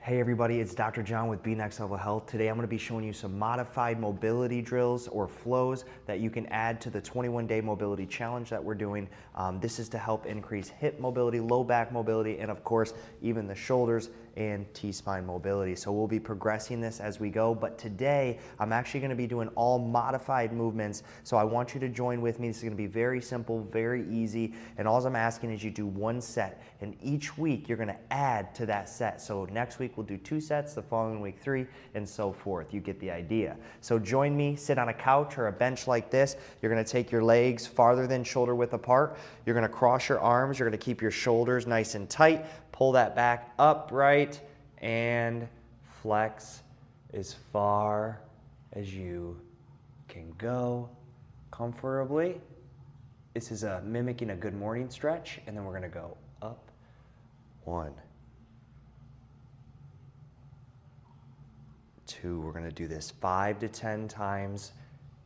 Hey everybody, it's Dr. John with Be Next Level Health. Today I'm going to be showing you some modified mobility drills or flows that you can add to the 21-day mobility challenge that we're doing. This is to help increase hip mobility, low back mobility, and of course even the shoulders and T-spine mobility. So we'll be progressing this as we go, but today I'm actually going to be doing all modified movements. So I want you to join with me. This is going to be very simple, very easy, and all I'm asking is you do one set, and each week you're going to add to that set. So next week we'll do 2 sets, the following week 3, and so forth. You get the idea. So join me, sit on a couch or a bench like this. You're going to take your legs farther than shoulder width apart. You're going to cross your arms. You're going to keep your shoulders nice and tight. Pull that back upright and flex as far as you can go comfortably. This is mimicking a good morning stretch, and then we're going to go up. 1, 2, we're going to do this 5 to 10 times.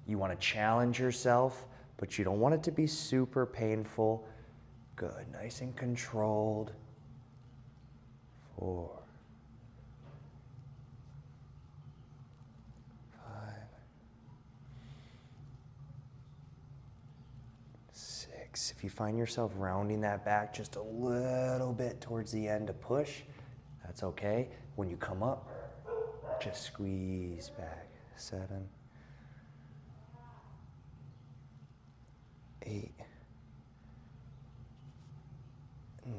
You want to challenge yourself, but you don't want it to be super painful. Good, nice and controlled. 4, 5, 6. If you find yourself rounding that back just a little bit towards the end to push, that's okay. When you come up, just squeeze back. 7, 8,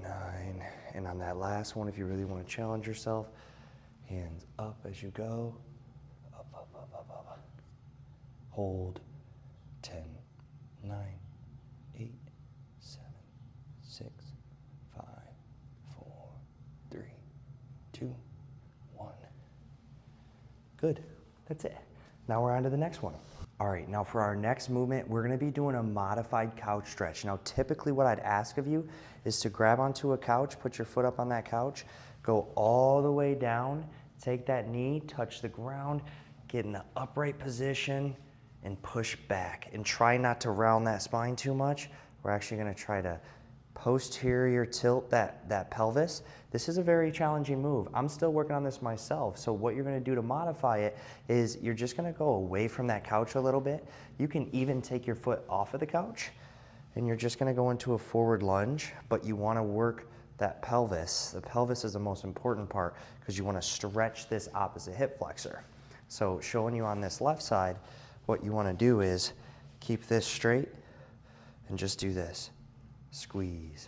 9, and on that last one, if you really want to challenge yourself, hands up as you go, up, up, up, up, up. Hold. 10, 9, 8, 7, 6, 5, 4, 3, 2, 1. Good. That's it. Now we're on to the next one. All right, now for our next movement, we're gonna be doing a modified couch stretch. Now, typically what I'd ask of you is to grab onto a couch, put your foot up on that couch, go all the way down, take that knee, touch the ground, get in an upright position, and push back. And try not to round that spine too much. We're actually gonna try to posterior tilt that pelvis. This is a very challenging move. I'm still working on this myself. So what you're gonna do to modify it is you're just gonna go away from that couch a little bit. You can even take your foot off of the couch and you're just gonna go into a forward lunge, but you wanna work that pelvis. The pelvis is the most important part because you wanna stretch this opposite hip flexor. So showing you on this left side, what you wanna do is keep this straight and just do this. Squeeze,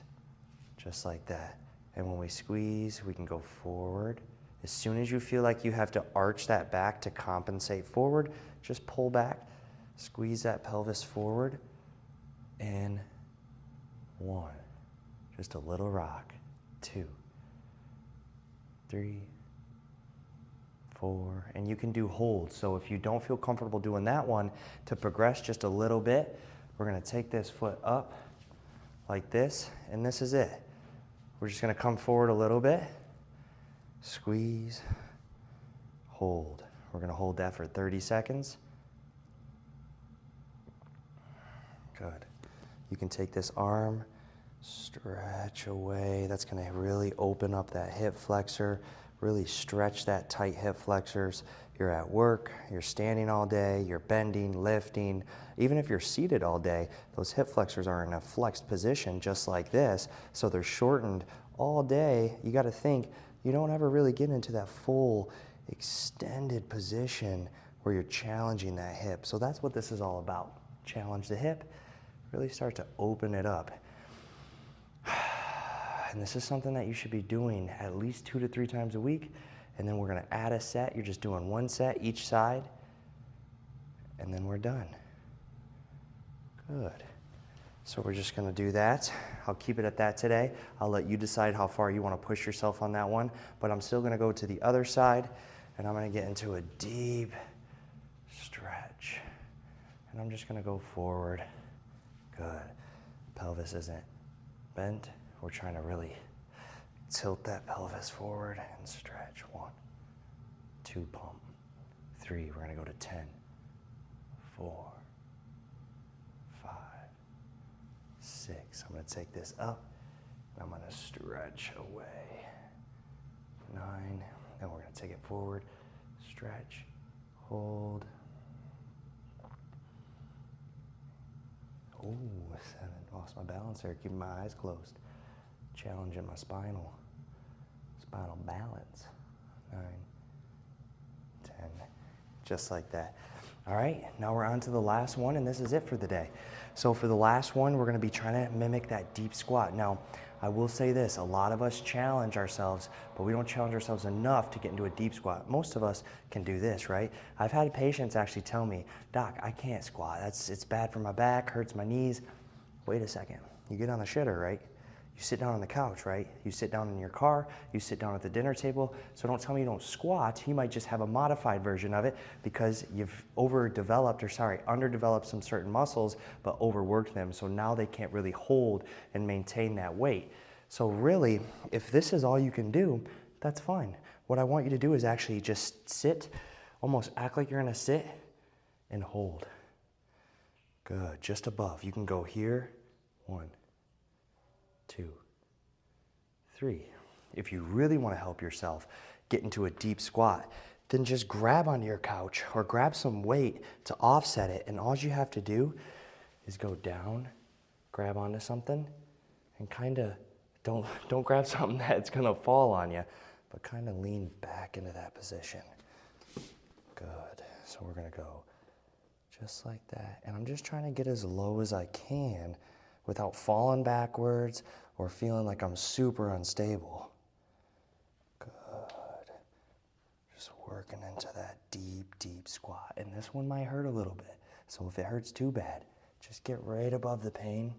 just like that. And when we squeeze, we can go forward. As soon as you feel like you have to arch that back to compensate forward, just pull back, squeeze that pelvis forward, and 1. Just a little rock. 2, 3, 4, and you can do holds. So if you don't feel comfortable doing that one, to progress just a little bit, we're gonna take this foot up like this, and this is it. We're just gonna come forward a little bit, squeeze, hold. We're gonna hold that for 30 seconds. Good. You can take this arm, stretch away. That's gonna really open up that hip flexor, really stretch that tight hip flexors. You're at work, you're standing all day, you're bending, lifting. Even if you're seated all day, those hip flexors are in a flexed position just like this, so they're shortened all day. You gotta think, you don't ever really get into that full extended position where you're challenging that hip. So that's what this is all about. Challenge the hip, really start to open it up. And this is something that you should be doing at least 2 to 3 times a week. And then we're gonna add a set. You're just doing 1 set each side, and then we're done. Good. So we're just gonna do that. I'll keep it at that today. I'll let you decide how far you wanna push yourself on that one, but I'm still gonna go to the other side, and I'm gonna get into a deep stretch. And I'm just gonna go forward. Good. Pelvis isn't bent. We're trying to really tilt that pelvis forward and stretch. 1, 2, pump. 3, we're gonna go to 10, 4, 5, 6. I'm gonna take this up, and I'm gonna stretch away. 9, then gonna take it forward, stretch, hold. Oh, 7. Lost my balance there, keeping my eyes closed. Challenging my spinal balance. 9, 10, just like that. All right, now we're on to the last one, and this is it for the day. So for the last one, we're gonna be trying to mimic that deep squat. Now, I will say this, a lot of us challenge ourselves, but we don't challenge ourselves enough to get into a deep squat. Most of us can do this, right? I've had patients actually tell me, Doc, I can't squat. It's bad for my back, hurts my knees. Wait a second, you get on the shitter, right? You sit down on the couch, right? You sit down in your car, you sit down at the dinner table. So don't tell me you don't squat. You might just have a modified version of it because you've underdeveloped some certain muscles, but overworked them. So now they can't really hold and maintain that weight. So really, if this is all you can do, that's fine. What I want you to do is actually just sit, almost act like you're gonna sit and hold. Good, just above. You can go here, 1, 2, 3. If you really want to help yourself get into a deep squat, then just grab onto your couch or grab some weight to offset it, and all you have to do is go down, grab onto something, and kind of don't grab something that's gonna fall on you, but kind of lean back into that position. Good. So we're gonna go just like that, and I'm just trying to get as low as I can without falling backwards or feeling like I'm super unstable. Good. Just working into that deep, deep squat. And this one might hurt a little bit. So if it hurts too bad, just get right above the pain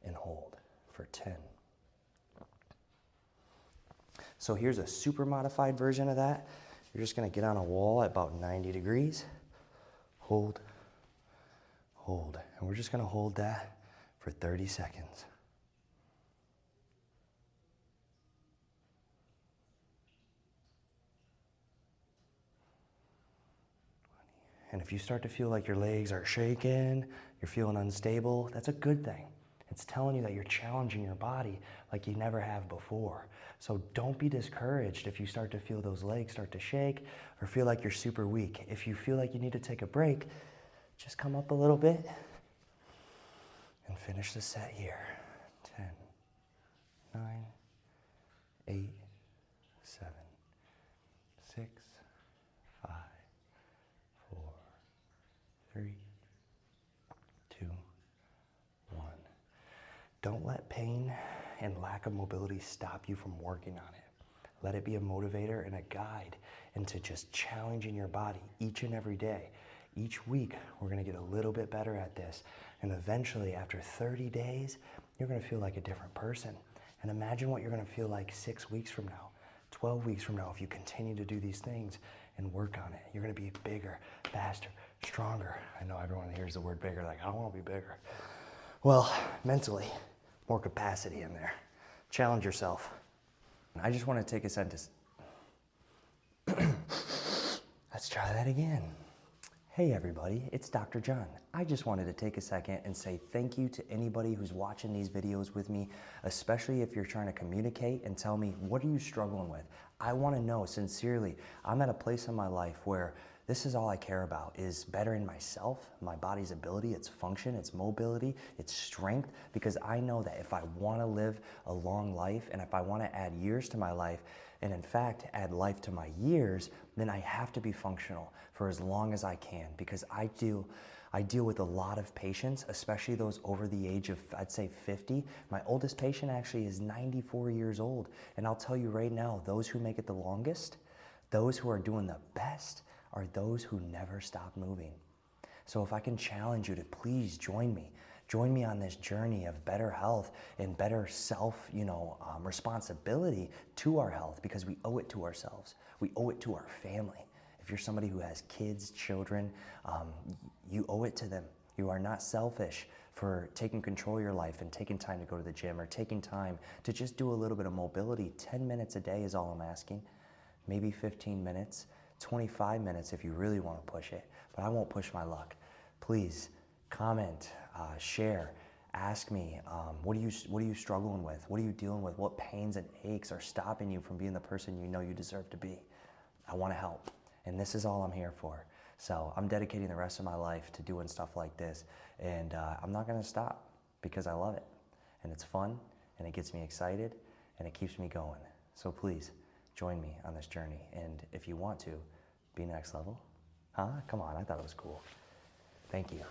and hold for 10. So here's a super modified version of that. You're just gonna get on a wall at about 90 degrees. Hold, hold. And we're just gonna hold that for 30 seconds. And if you start to feel like your legs are shaking, you're feeling unstable, that's a good thing. It's telling you that you're challenging your body like you never have before. So don't be discouraged if you start to feel those legs start to shake or feel like you're super weak. If you feel like you need to take a break, just come up a little bit and finish the set here. 10, 9, 8, 7, 6, 5, 4, 3, 2, 1. Don't let pain and lack of mobility stop you from working on it. Let it be a motivator and a guide into just challenging your body each and every day. Each week, we're gonna get a little bit better at this. And eventually, after 30 days, you're gonna feel like a different person. And imagine what you're gonna feel like 6 weeks from now, 12 weeks from now, if you continue to do these things and work on it. You're gonna be bigger, faster, stronger. I know everyone hears the word bigger, like, I don't wanna be bigger. Well, mentally, more capacity in there. Challenge yourself. I just wanna take a sentence. Let's try that again. Hey everybody, it's Dr. John. I just wanted to take a second and say thank you to anybody who's watching these videos with me, especially if you're trying to communicate and tell me, what are you struggling with? I wanna know sincerely. I'm at a place in my life where this is all I care about, is bettering myself, my body's ability, its function, its mobility, its strength, because I know that if I wanna live a long life and if I wanna add years to my life, and in fact add life to my years, then I have to be functional for as long as I can, because I deal with a lot of patients, especially those over the age of, I'd say 50. My oldest patient actually is 94 years old. And I'll tell you right now, those who make it the longest, those who are doing the best, are those who never stop moving. So if I can challenge you to please join me. Join me on this journey of better health and better self, responsibility to our health, because we owe it to ourselves. We owe it to our family. If you're somebody who has kids, children, you owe it to them. You are not selfish for taking control of your life and taking time to go to the gym or taking time to just do a little bit of mobility. 10 minutes a day is all I'm asking. Maybe 15 minutes, 25 minutes if you really want to push it, but I won't push my luck. Please comment, share, ask me, what are you struggling with? What are you dealing with? What pains and aches are stopping you from being the person you know you deserve to be? I want to help. And this is all I'm here for. So I'm dedicating the rest of my life to doing stuff like this. And I'm not going to stop because I love it. And it's fun, and it gets me excited, and it keeps me going. So please, join me on this journey. And if you want to, be next level. Huh? Come on, I thought it was cool. Thank you.